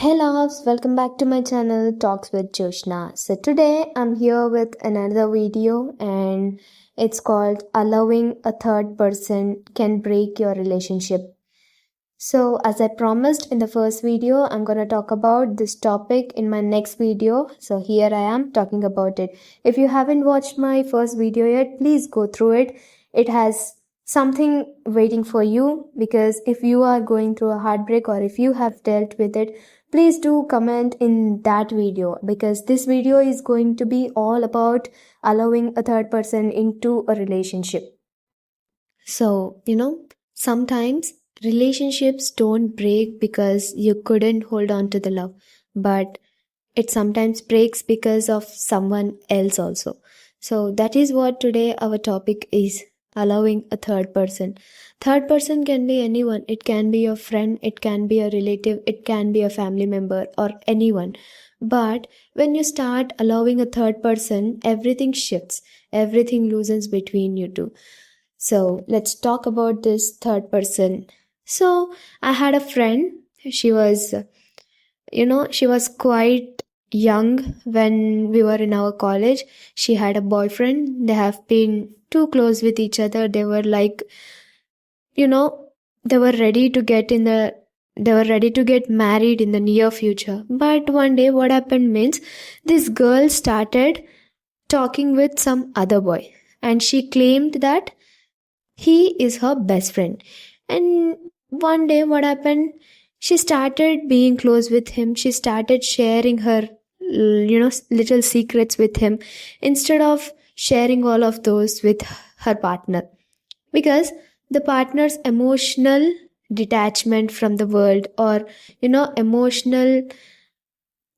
Hey loves, welcome back to my channel Talks with Joshna. So today I'm here with another video and it's called Allowing a Third Person Can Break Your Relationship. So as I promised in the first video, I'm going to talk about this topic in my next video. So here I am talking about it. If you haven't watched my first video yet, please go through it. It has something waiting for you, because if you are going through a heartbreak or if you have dealt with it, please do comment in that video, because this video is going to be all about allowing a third person into a relationship. So, sometimes relationships don't break because you couldn't hold on to the love, but it sometimes breaks because of someone else also. So that is what today our topic is: allowing a third person. Third person can be anyone. It can be your friend, it can be a relative, it can be a family member or anyone. But when you start allowing a third person, everything shifts, everything loosens between you two. So let's talk about this third person. So I had a friend. She was quite young when we were in our college. She had a boyfriend. They have been too close with each other. They were like, they were ready to get married in the near future. But one day what happened means, this girl started talking with some other boy, and she claimed that he is her best friend. And one day what happened, she started being close with him. She started sharing her little secrets with him, instead of sharing all of those with her partner, because the partner's emotional detachment from the world, or emotional,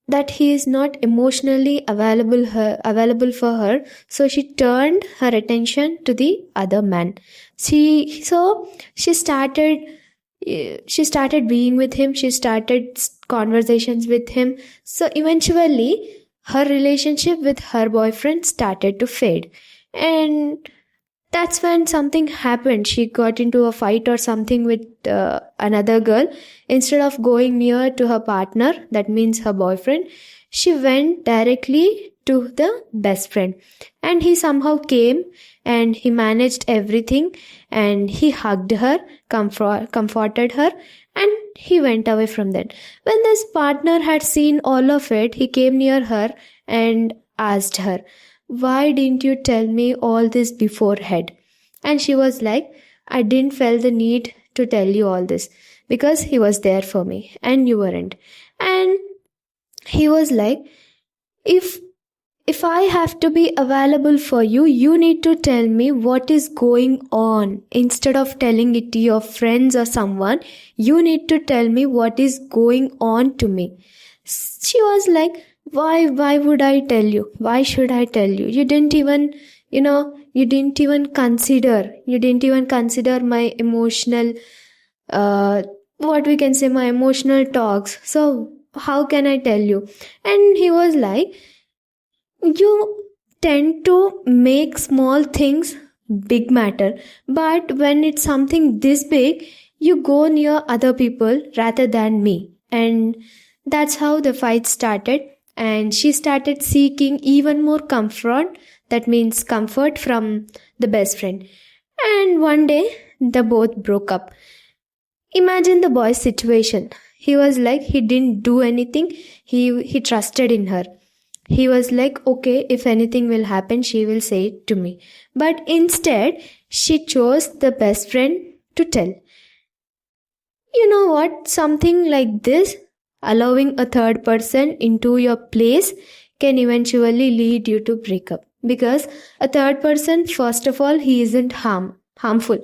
that he is not emotionally available for her, so she turned her attention to the other man. She started being with him. She started conversations with him. So eventually her relationship with her boyfriend started to fade, and that's when something happened. She got into a fight or something with another girl. Instead of going near to her partner, that means her boyfriend, she went directly to the best friend. And he somehow came and he managed everything, and he hugged her, comforted her, and he went away from that. When this partner had seen all of it, he came near her and asked her, "Why didn't you tell me all this beforehand?" And she was like, "I didn't feel the need to tell you all this because he was there for me and you weren't." And he was like, if I have to be available for you, you need to tell me what is going on. Instead of telling it to your friends or someone, you need to tell me what is going on to me. She was like, why would I tell you? Why should I tell you? You didn't even consider my emotional, my emotional talks. So how can I tell you? And he was like, you tend to make small things big matter, but when it's something this big, you go near other people rather than me. And that's how the fight started. And she started seeking even more comfort, that means comfort, from the best friend. And one day they both broke up. Imagine the boy's situation. He was like, he didn't do anything. He trusted in her. He was like, okay, if anything will happen, she will say it to me. But instead, she chose the best friend to tell. You know what? Something like this, allowing a third person into your place, can eventually lead you to break up. Because a third person, first of all, he isn't harmful.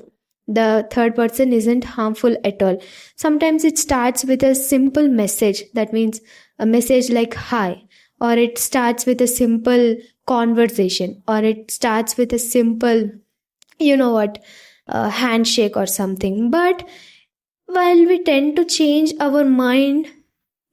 The third person isn't harmful at all. Sometimes it starts with a simple message. That means a message like hi, or it starts with a simple conversation, or it starts with a simple, handshake or something. But while we tend to change our mind,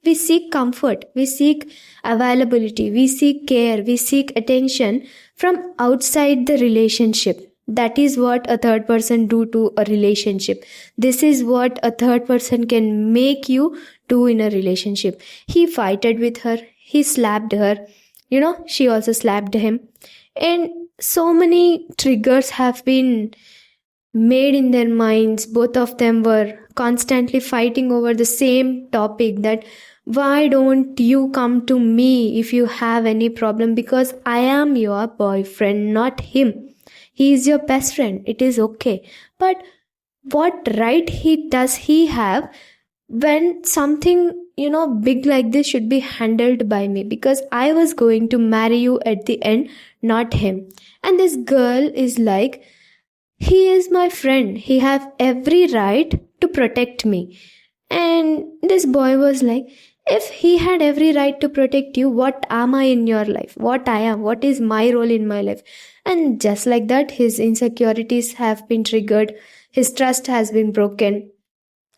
we seek comfort, we seek availability, we seek care, we seek attention from outside the relationship. That is what a third person do to a relationship. This is what a third person can make you do in a relationship. He fighted with her, he slapped her, she also slapped him. And so many triggers have been made in their minds. Both of them were constantly fighting over the same topic, that why don't you come to me if you have any problem, because I am your boyfriend, not him. He is your best friend, it is okay. But what right does he have when something big like this should be handled by me, because I was going to marry you at the end, not him. And this girl is like, he is my friend, he have every right to protect me. And this boy was like, if he had every right to protect you, what am I in your life? What I am? What is my role in my life? And just like that, his insecurities have been triggered, his trust has been broken,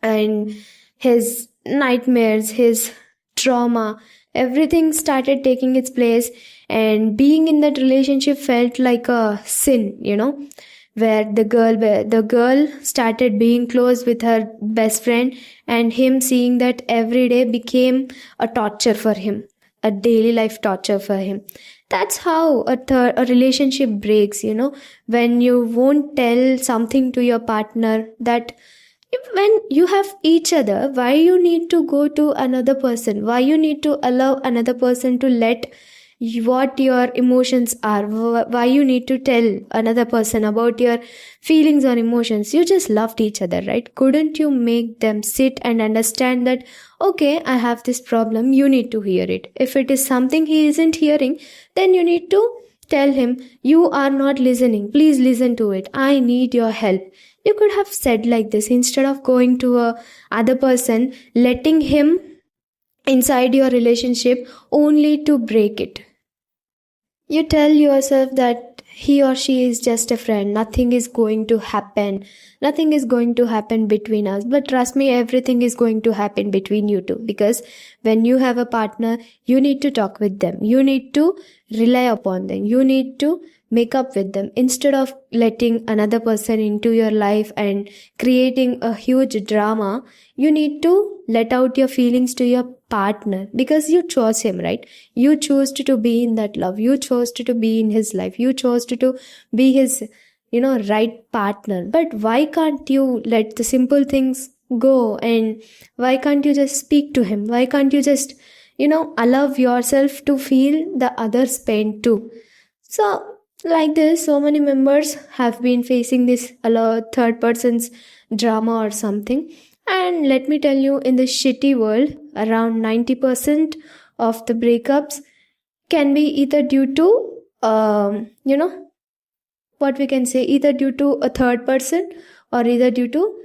and his nightmares, his trauma, everything started taking its place. And being in that relationship felt like a sin, where the girl started being close with her best friend, and him seeing that every day became a torture for him, a daily life torture for him. That's how a relationship breaks, when you won't tell something to your partner, that when you have each other, why you need to go to another person, why you need to allow another person to let what your emotions are, why you need to tell another person about your feelings or emotions. You just loved each other, right? Couldn't you make them sit and understand that, okay, I have this problem, you need to hear it. If it is something he isn't hearing, then you need to tell him, you are not listening, please listen to it, I need your help. You could have said like this, instead of going to a other person, letting him inside your relationship only to break it. You tell yourself that he or she is just a friend, nothing is going to happen, nothing is going to happen between us. But trust me, everything is going to happen between you two, because when you have a partner, you need to talk with them, you need to rely upon them, you need to make up with them, instead of letting another person into your life and creating a huge drama. You need to let out your feelings to your partner, because you chose him, right? You chose to be in that love, you chose to be in his life, you chose to be his right partner. But why can't you let the simple things go, and why can't you just speak to him? Why can't you just allow yourself to feel the other's pain too? So like this, so many members have been facing this third person's drama or something. And let me tell you, in the shitty world, around 90% of the breakups can be either due to, what we can say, either due to a third person, or either due to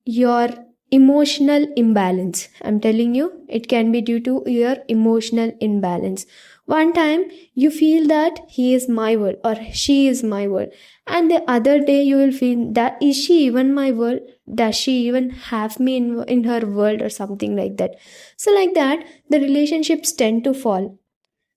your emotional imbalance. I'm telling you, it can be due to your emotional imbalance. One time you feel that he is my world or she is my world, and the other day you will feel that, is she even my world? Does she even have me in her world, or something like that? So like that, the relationships tend to fall.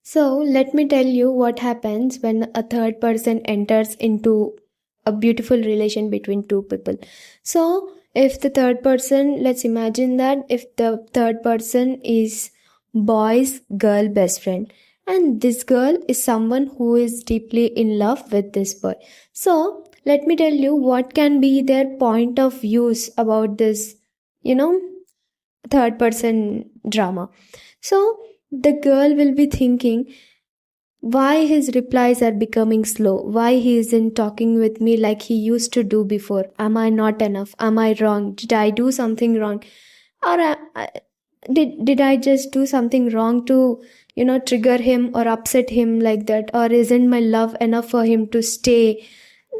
So let me tell you what happens when a third person enters into a beautiful relation between two people. So if the third person, let's imagine that if the third person is boy's girl best friend, and this girl is someone who is deeply in love with this boy. So let me tell you what can be their point of views about this, third person drama. So the girl will be thinking, why his replies are becoming slow, why he isn't talking with me like he used to do before, am I not enough, am I wrong, did I do something wrong, or did I just do something wrong to trigger him or upset him like that, or isn't my love enough for him to stay?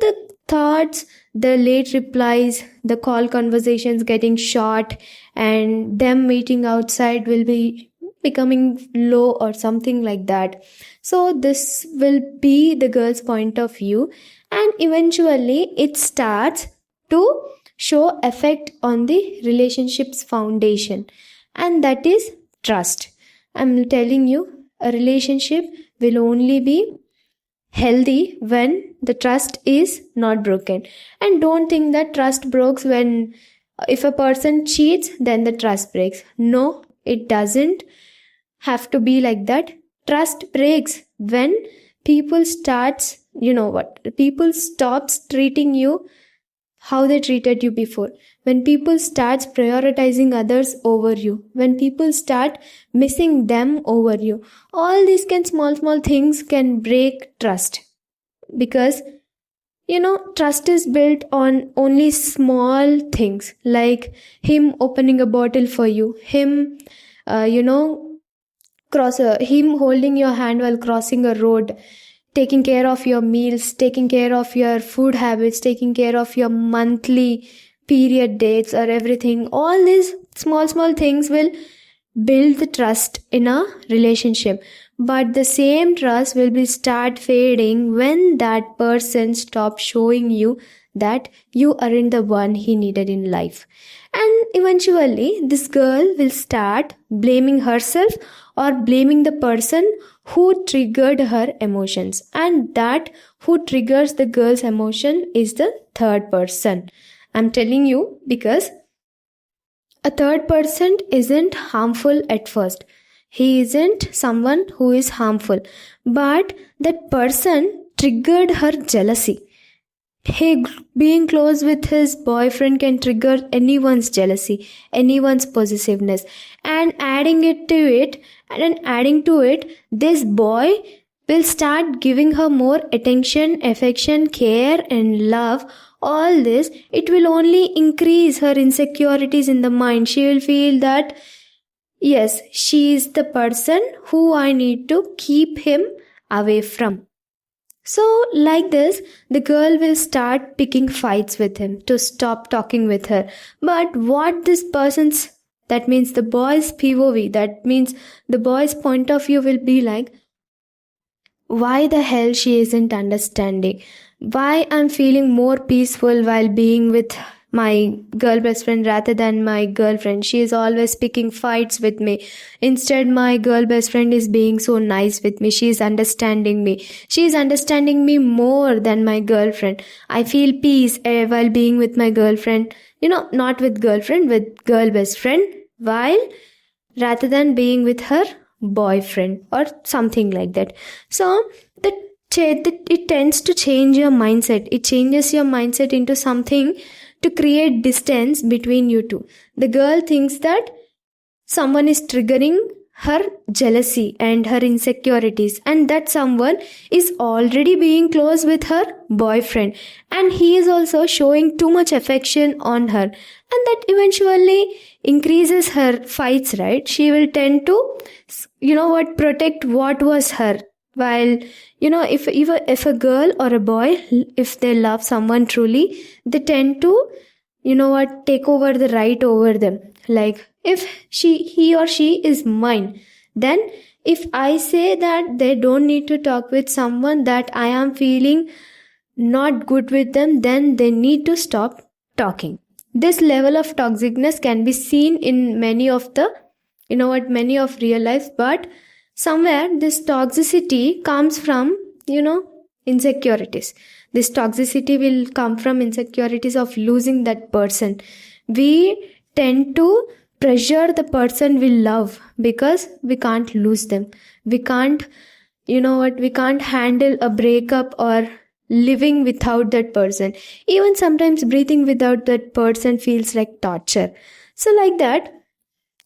The thoughts, the late replies, the call conversations getting short, and them meeting outside will be becoming low or something like that. So this will be the girl's point of view, and eventually it starts to show effect on the relationship's foundation, and that is trust. I'm telling you, a relationship will only be healthy when the trust is not broken. And don't think that trust breaks when, if a person cheats, then the trust breaks. No, it doesn't have to be like that. Trust breaks when people stops treating you how they treated you before, when people starts prioritizing others over you, when people start missing them over you. All these small things can break trust, because trust is built on only small things, like him opening a bottle for you, him him holding your hand while crossing a road, taking care of your meals, taking care of your food habits, taking care of your monthly period dates or everything. All these small things will build the trust in a relationship. But the same trust will be start fading when that person stops showing you that you aren't the one he needed in life. And eventually, this girl will start blaming herself or blaming the person who triggered her emotions. And that who triggers the girl's emotion is the third person. I'm telling you, because a third person isn't harmful at first. He isn't someone who is harmful, but that person triggered her jealousy. He being close with his boyfriend can trigger anyone's jealousy, anyone's possessiveness, and adding to it, this boy will start giving her more attention, affection, care, and love. All this, it will only increase her insecurities in the mind. She will feel that, yes, she is the person who I need to keep him away from. So, like this, the girl will start picking fights with him to stop talking with her. But what that means the boy's POV, that means the boy's point of view will be like, why the hell she isn't understanding? Why I'm feeling more peaceful while being with my girl best friend rather than my girlfriend. She is always picking fights with me. Instead, my girl best friend is being so nice with me. She is understanding me. She is understanding me more than my girlfriend. I feel peace while being with my girlfriend. Not with girlfriend, with girl best friend, while rather than being with her boyfriend or something like that. So it tends to change your mindset. It changes your mindset into something to create distance between you two. The girl thinks that someone is triggering her jealousy and her insecurities, and that someone is already being close with her boyfriend, and he is also showing too much affection on her, and that eventually increases her fights, right? She will tend to protect what was her. While if a girl or a boy, if they love someone truly, they tend to take over the right over them. Like, if he or she is mine, then if I say that they don't need to talk with someone that I am feeling not good with them, then they need to stop talking. This level of toxicness can be seen in many of real life, but somewhere this toxicity comes from insecurities. This toxicity will come from insecurities of losing that person. We tend to pressure the person we love because we can't lose them. We can't handle a breakup or living without that person. Even sometimes breathing without that person feels like torture. So like that,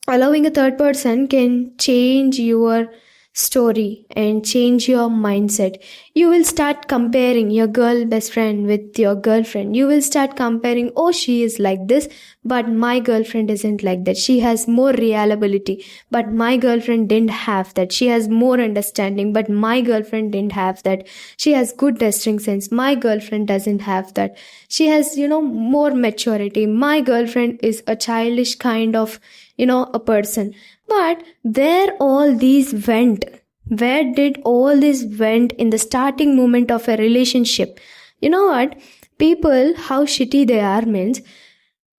allowing a third person can change your story and change your mindset. You will start comparing your girl best friend with your girlfriend. You will start comparing, oh, she is like this, but my girlfriend isn't like that. She has more reliability, but my girlfriend didn't have that. She has more understanding, but my girlfriend didn't have that. She has good testing sense. My girlfriend doesn't have that. She has, more maturity. My girlfriend is a childish kind of, a person. But where all these went? Where did all this went in the starting moment of a relationship? You know what? People, how shitty they are means,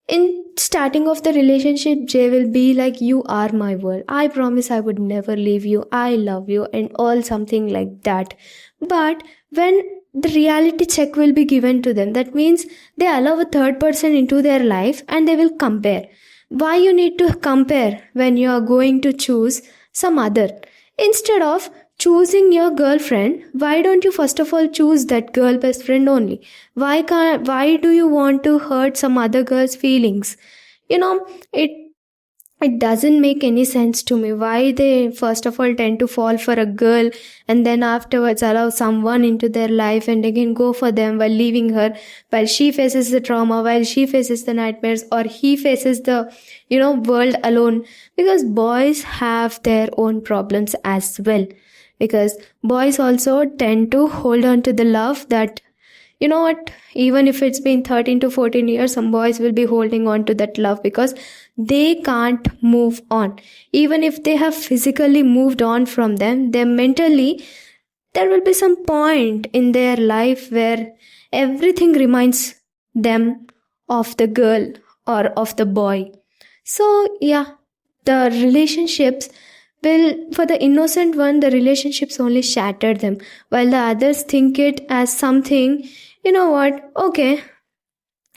In starting of the relationship, Jay will be like, you are my world, I promise I would never leave you, I love you, and all something like that. But when the reality check will be given to them, that means they allow a third person into their life and they will compare. Why you need to compare when you are going to choose some other? Instead of choosing your girlfriend, why don't you first of all choose that girl best friend only? Why do you want to hurt some other girl's feelings? You know, it doesn't make any sense to me why they first of all tend to fall for a girl and then afterwards allow someone into their life and again go for them while leaving her, while she faces the trauma, while she faces the nightmares, or he faces the world alone. Because boys have their own problems as well, because boys also tend to hold on to the love that, you know what, even if it's been 13 to 14 years, some boys will be holding on to that love because they can't move on. Even if they have physically moved on from them, they mentally, there will be some point in their life where everything reminds them of the girl or of the boy. So yeah, the relationships will, for the innocent one, the relationships only shatter them, while the others think it as something, you know what, okay,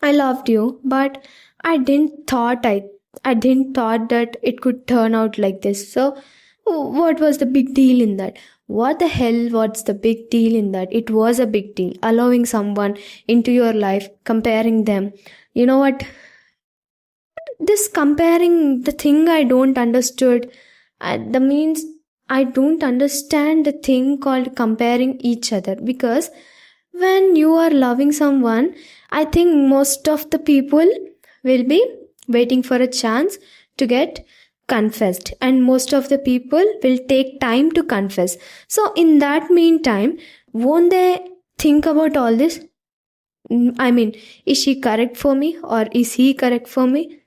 I loved you, but I didn't thought that it could turn out like this. So what was the big deal in that? What the hell, what's the big deal in that? It was a big deal. Allowing someone into your life, comparing them. You know what? This comparing, the thing I don't understood, the means I don't understand the thing called comparing each other. Because when you are loving someone, I think most of the people will be waiting for a chance to get confessed, and most of the people will take time to confess. So in that meantime, won't they think about all this? I mean, is she correct for me or is he correct for me?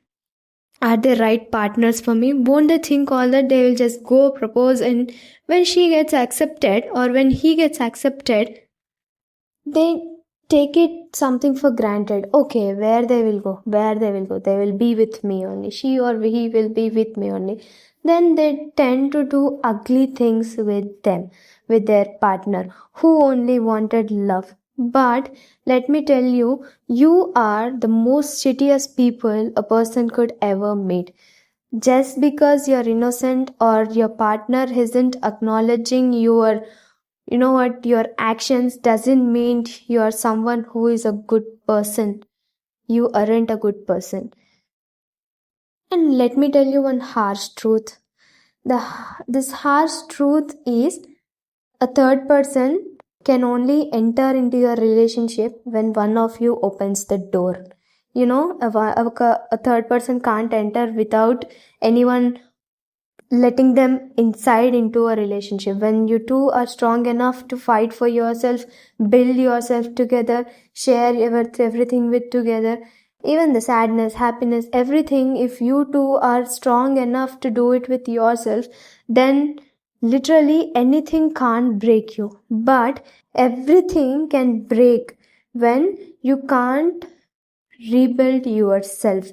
Are they right partners for me? Won't they think all that? They will just go propose, and when she gets accepted or when he gets accepted, they take it something for granted. Okay, where they will go, they will be with me only, she or he will be with me only. Then they tend to do ugly things with them, with their partner who only wanted love. But let me tell you, you are the most shittiest people a person could ever meet. Just because you're innocent or your partner isn't acknowledging your actions, doesn't mean you are someone who is a good person. You aren't a good person. And let me tell you one harsh truth. This harsh truth is, a third person can only enter into your relationship when one of you opens the door. A third person can't enter without anyone letting them inside into a relationship. When you two are strong enough to fight for yourself, build yourself together, share everything with together, even the sadness, happiness, everything, if you two are strong enough to do it with yourself, then literally anything can't break you. But everything can break when you can't rebuild yourself.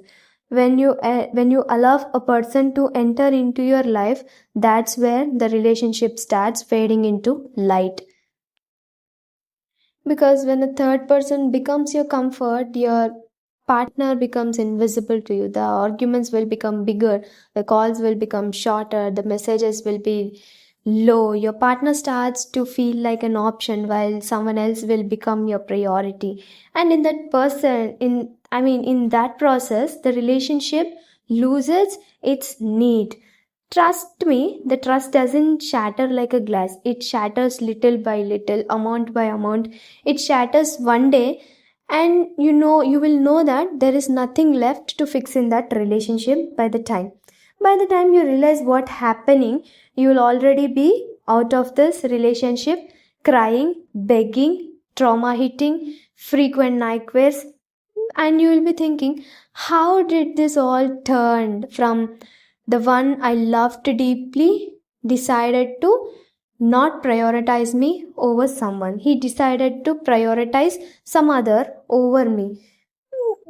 When you allow a person to enter into your life, that's where the relationship starts fading into light. Because when a third person becomes your comfort, your partner becomes invisible to you. The arguments will become bigger, the calls will become shorter, the messages will be low. Your partner starts to feel like an option while someone else will become your priority. And in that person, in that process, the relationship loses its need. Trust me, the trust doesn't shatter like a glass. It shatters little by little, amount by amount. It shatters one day, and you will know that there is nothing left to fix in that relationship by the time. By the time you realize what happening, you will already be out of this relationship, crying, begging, trauma hitting, frequent nightmares, and you will be thinking, how did this all turn from the one I loved deeply decided to not prioritize me over someone. He decided to prioritize some other over me.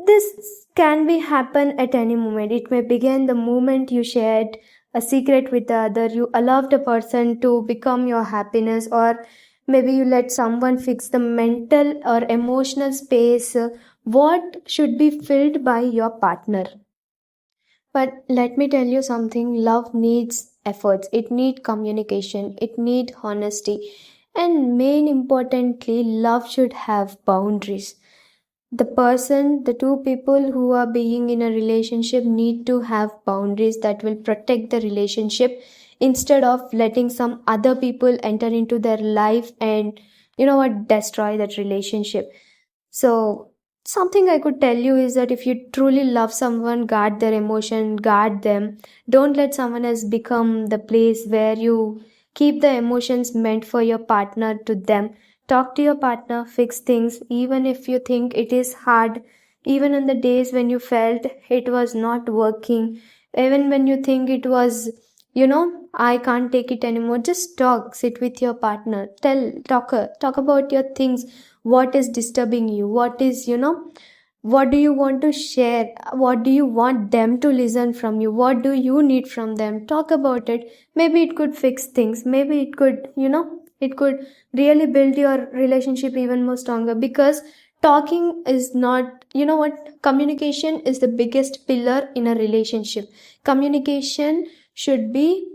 This can be happen at any moment. It may begin the moment you shared a secret with the other, you allowed a person to become your happiness, or maybe you let someone fix the mental or emotional space what should be filled by your partner. But let me tell you something, love needs efforts, it needs communication, it needs honesty, and main importantly, love should have boundaries. The two people who are being in a relationship need to have boundaries that will protect the relationship instead of letting some other people enter into their life and destroy that relationship. So something I could tell you is that if you truly love someone, guard their emotion, guard them. Don't let someone else become the place where you keep the emotions meant for your partner to them. Talk to your partner, fix things, even if you think it is hard, even on the days when you felt it was not working, even when you think it was, I can't take it anymore. Just talk, sit with your partner, talk about your things, what is disturbing you, what do you want to share, what do you want them to listen from you, what do you need from them. Talk about it. Maybe it could fix things, maybe it could, it could really build your relationship even more stronger, because talking is not, communication is the biggest pillar in a relationship. Communication should be,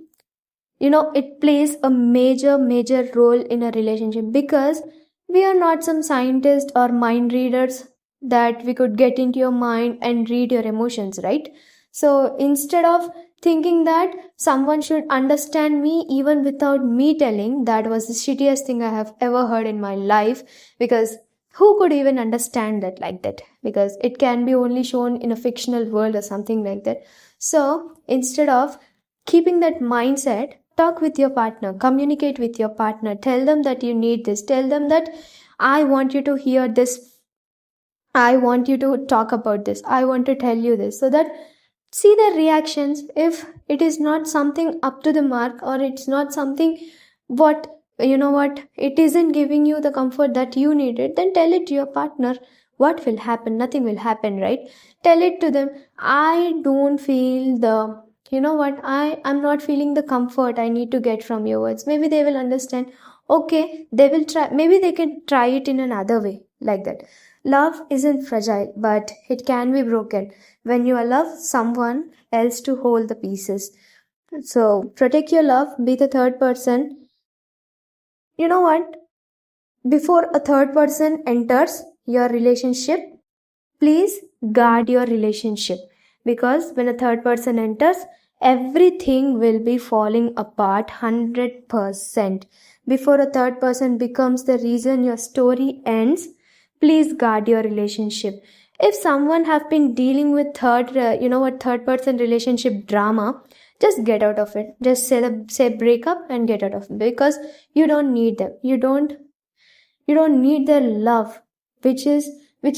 it plays a major role in a relationship, because we are not some scientists or mind readers that we could get into your mind and read your emotions, right? So instead of thinking that someone should understand me even without me telling, that was the shittiest thing I have ever heard in my life, because who could even understand that like that? Because it can be only shown in a fictional world or something like that. So instead of keeping that mindset, talk with your partner, communicate with your partner, tell them that you need this, tell them that I want you to hear this, I want you to talk about this, I want to tell you this, so that see their reactions. If it is not something up to the mark, or it's not something what it isn't giving you the comfort that you needed, then tell it to your partner. What will happen? Nothing will happen, right? Tell it to them, I don't feel the, I'm not feeling the comfort I need to get from your words. Maybe they will understand. Okay, they will try, maybe they can try it in another way, like that. Love isn't fragile, but it can be broken when you allow someone else to hold the pieces. So protect your love, be the third person. You know what? Before a third person enters your relationship, please guard your relationship, because when a third person enters, everything will be falling apart 100%. Before a third person becomes the reason your story ends, please guard your relationship. If someone have been dealing with third person relationship drama, just get out of it. Just say break up and get out of it, because you don't need them. You don't need their love, which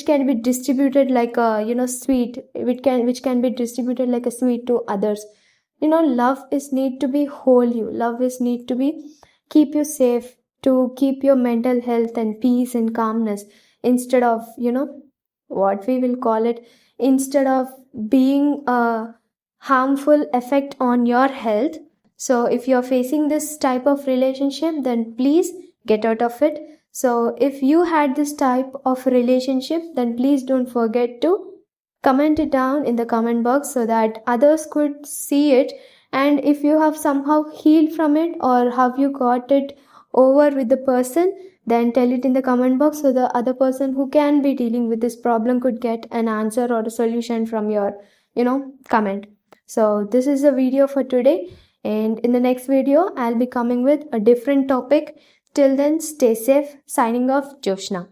can be distributed like a sweet, which can be distributed like a sweet to others. Love is need to be whole you, love is need to be keep you safe, to keep your mental health and peace and calmness, instead of what we will call it, instead of being a harmful effect on your health. So if you're facing this type of relationship, then please get out of it. So if you had this type of relationship, then please don't forget to comment it down in the comment box so that others could see it. And if you have somehow healed from it, or have you got it over with the person, then tell it in the comment box, so the other person who can be dealing with this problem could get an answer or a solution from your comment. So this is a video for today, and in the next video I'll be coming with a different topic. Till then, stay safe. Signing off, Joshna.